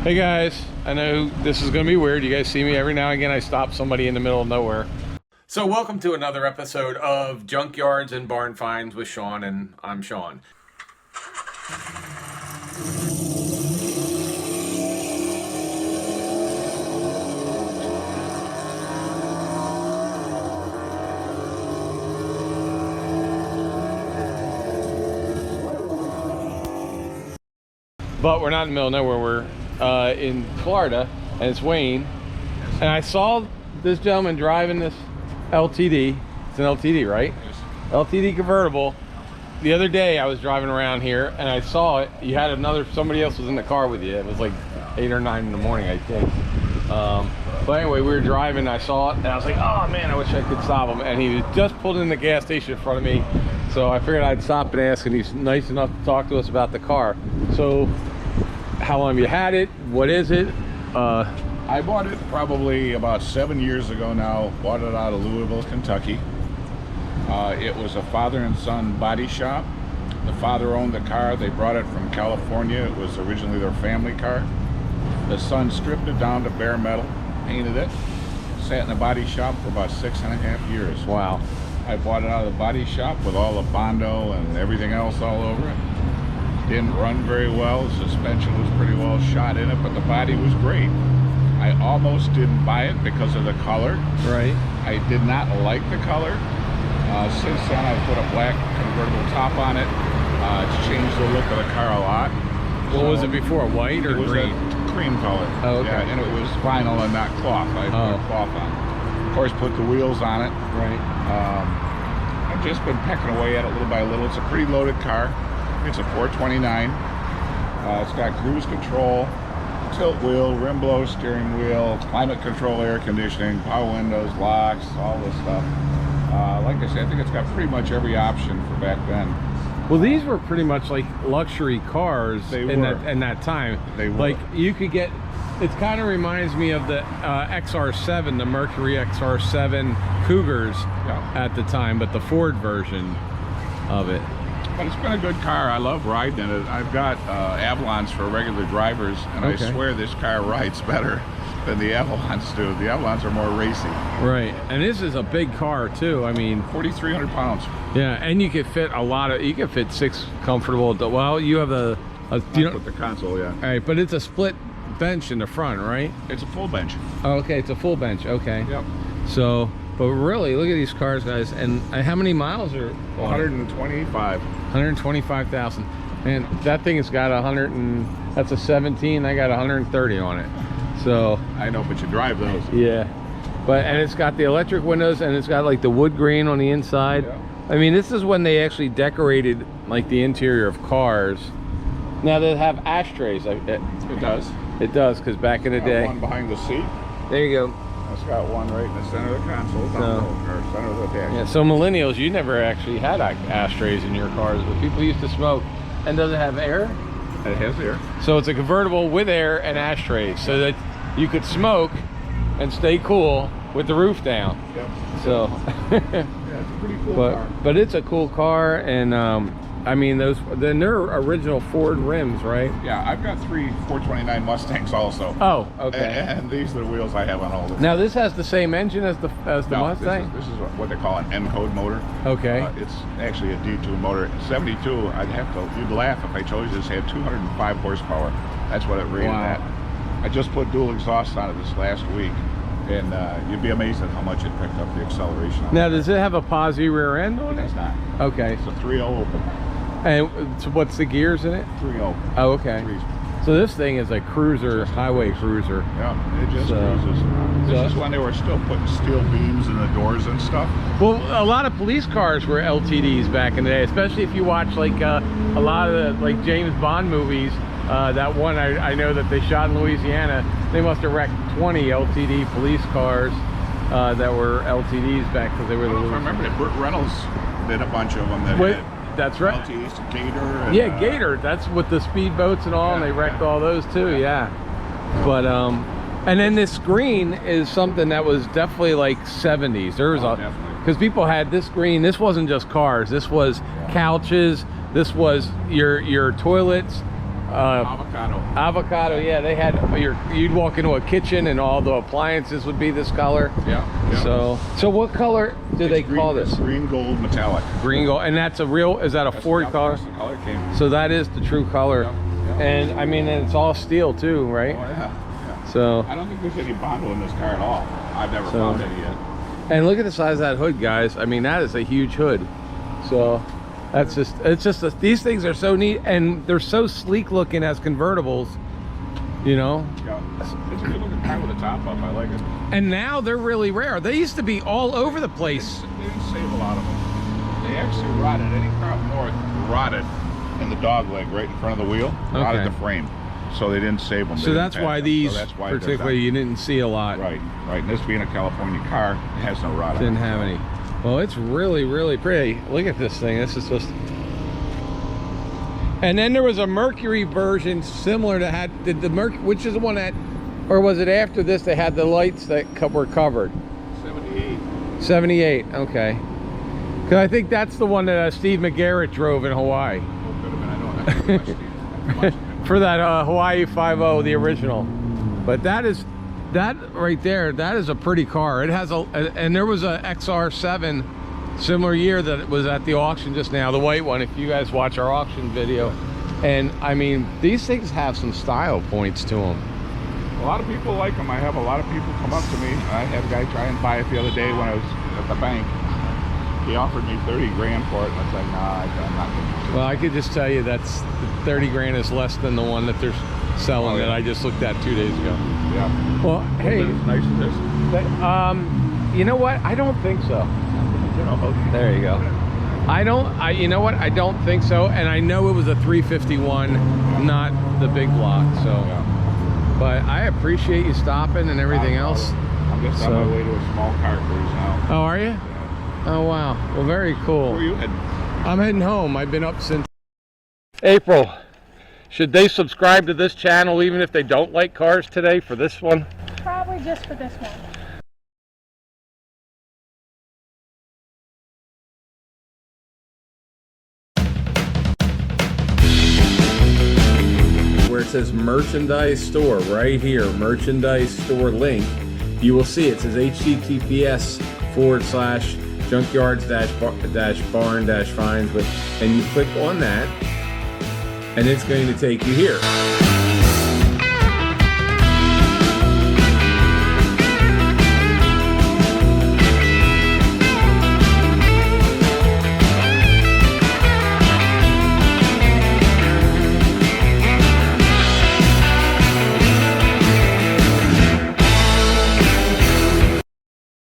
Hey guys, I know this is going to be weird. You guys see me every now and again. I stop somebody in the middle of nowhere. So welcome to another episode of Junkyards and Barn Finds with Sean, and I'm Sean. But we're not in the middle of nowhere. We're in Florida, and it's Wayne. And I saw this gentleman driving this LTD. It's an LTD, right? Yes. LTD convertible. The other day I was driving around here and I saw it. You had somebody else was in the car with you. It was like 8 or 9 in the morning, I think. But anyway, we were driving, I saw it, and I was like, oh man, I wish I could stop him. And he was just pulled in the gas station in front of me. So I figured I'd stop and ask, and he's nice enough to talk to us about the car. So, how long have you had it? What is it? I bought it probably about 7 years ago now. Bought it out of Louisville, Kentucky. It was a father and son body shop. The father owned the car. They brought it from California. It was originally their family car. The son stripped it down to bare metal, painted it, sat in the body shop for about 6.5 years. Wow. I bought it out of the body shop with all the Bondo and everything else all over it. Didn't run very well. The suspension was pretty well shot in it, but the body was great. I almost didn't buy it because of the color. Right. I did not like the color. Since then, I put a black convertible top on it. It's changed the look of the car a lot. What was it before, white or green? It was a cream color. Oh, okay. Yeah, and it was vinyl and not cloth. I put a cloth on. Of course, put the wheels on it. Right. I've just been pecking away at it little by little. It's a pretty loaded car. It's a 429. It's got cruise control, tilt wheel, rim blow, steering wheel, climate control, air conditioning, power windows, locks, all this stuff. Like I said, I think it's got pretty much every option for back then. Well, these were pretty much like luxury cars in that time. They were. Like you could get, it kind of reminds me of the XR7, the Mercury XR7 Cougars at the time, but the Ford version of it. But it's been a good car. I love riding in it. I've got Avalons for regular drivers, and I swear this car rides better than the Avalons do. The Avalons are more racy. Right, and this is a big car too. I mean, 4,300 pounds. Yeah, and you could fit you could fit 6 comfortable. Well, you have with the console, yeah. All right, but it's a split bench in the front, right? It's a full bench. Oh, okay, it's a full bench. Okay. Yep. So, but really, look at these cars, guys. And how many miles are 125. 125,000. And that thing has got that's a 17. I got 130 on it. So I know, but you drive those. Yeah. And it's got the electric windows, and it's got like the wood grain on the inside. Yeah. I mean, this is when they actually decorated like the interior of cars. Now they have ashtrays. It does. It does, because back in the day. One behind the seat. There you go. It's got one right in the center of the console, or center of the dash. Yeah, so millennials, you never actually had ashtrays in your cars, but people used to smoke. And does it have air? It has air. So it's a convertible with air and ashtrays, so that you could smoke and stay cool with the roof down. Yep. So yeah, it's a pretty cool car. But it's a cool car, and I mean they're original Ford rims, right? Yeah, I've got 3 429 Mustangs also. Oh, okay. And these are the wheels I have on all of them. Now this has the same engine as the Mustang? This is what they call an M-code motor. Okay. It's actually a D2 motor. 72, you'd laugh if I told you this had 205 horsepower. That's what it rated at. I just put dual exhaust on it this last week, and you'd be amazed at how much it picked up the acceleration on. Now, does it have a posi rear end on it? It's not. Okay. It's a 3.0 open. And so what's the gears in it? 3.0. Oh, okay. 3. So this thing is a cruiser, highway cruiser. Yeah, it just cruises. This is when they were still putting steel beams in the doors and stuff. Well, a lot of police cars were LTDs back in the day, especially if you watch like a lot of the like James Bond movies. That one I know that they shot in Louisiana. They must have wrecked 20 LTD police cars that were LTDs back because they were the. I remember that Burt Reynolds did a bunch of them. That's right. LTDs, Gator. And, yeah, Gator. That's with the speedboats and all, and they wrecked all those too. Yeah. But and then this green is something that was definitely like 70s. There was because people had this green. This wasn't just cars. This was couches. This was your toilets. Avocado, yeah. They had you'd walk into a kitchen and all the appliances would be this color. Yeah. So what color do they call this? Green gold metallic. Green gold, and that's a real. Is that a Ford color? That's the color it came. So that is the true color. Yeah. And I mean, and it's all steel too, right? Oh yeah. So I don't think there's any Bondo in this car at all. I've never found any yet. and look at the size of that hood, guys. I mean, that is a huge hood. So that's just, it's just these things are so neat, and they're so sleek looking as convertibles, you know. Yeah, it's a good looking car with a top up. I like it. And now they're really rare. They used to be all over the place. They didn't save a lot of them. They actually rotted. Any car up north rotted in the dog leg right in front of the wheel. Rotted the frame. So they didn't save them. So that's why these, particularly, you didn't see a lot. Right. And this being a California car, it has no rot. Didn't have any. Well, it's really, really pretty. Look at this thing. This is just. And then there was a Mercury version similar to did the Mercury, which is the one that, or was it after this? They had the lights that were covered. 78. 78. Okay. Because I think that's the one that Steve McGarrett drove in Hawaii. Oh, could have been. I don't have For that Hawaii 5.0, the original. But that right there, that is a pretty car. It has and there was a XR7 similar year that was at the auction just now, the white one, if you guys watch our auction video. And I mean, these things have some style points to them. A lot of people like them. I have a lot of people come up to me. I had a guy try and buy it the other day when I was at the bank. He offered me 30 grand for it, and I was like, nah, I'm not interested. Well, I could just tell you that's 30 grand is less than the one that they're selling that I just looked at 2 days ago. Yeah. Well, hey, as nice as this. you know what? I don't think so. There you go. You know what? I don't think so. And I know it was a 351, not the big block. So, but I appreciate you stopping and everything else. I'm just on my way to a small car cruise now. Oh, are you? Oh, wow. Well, very cool. Where are you heading? I'm heading home. I've been up since April. Should they subscribe to this channel even if they don't like cars today for this one? Probably just for this one. Where it says merchandise store right here, merchandise store link, you will see it says https:/junkyards-barn-finds, and you click on that and it's going to take you here.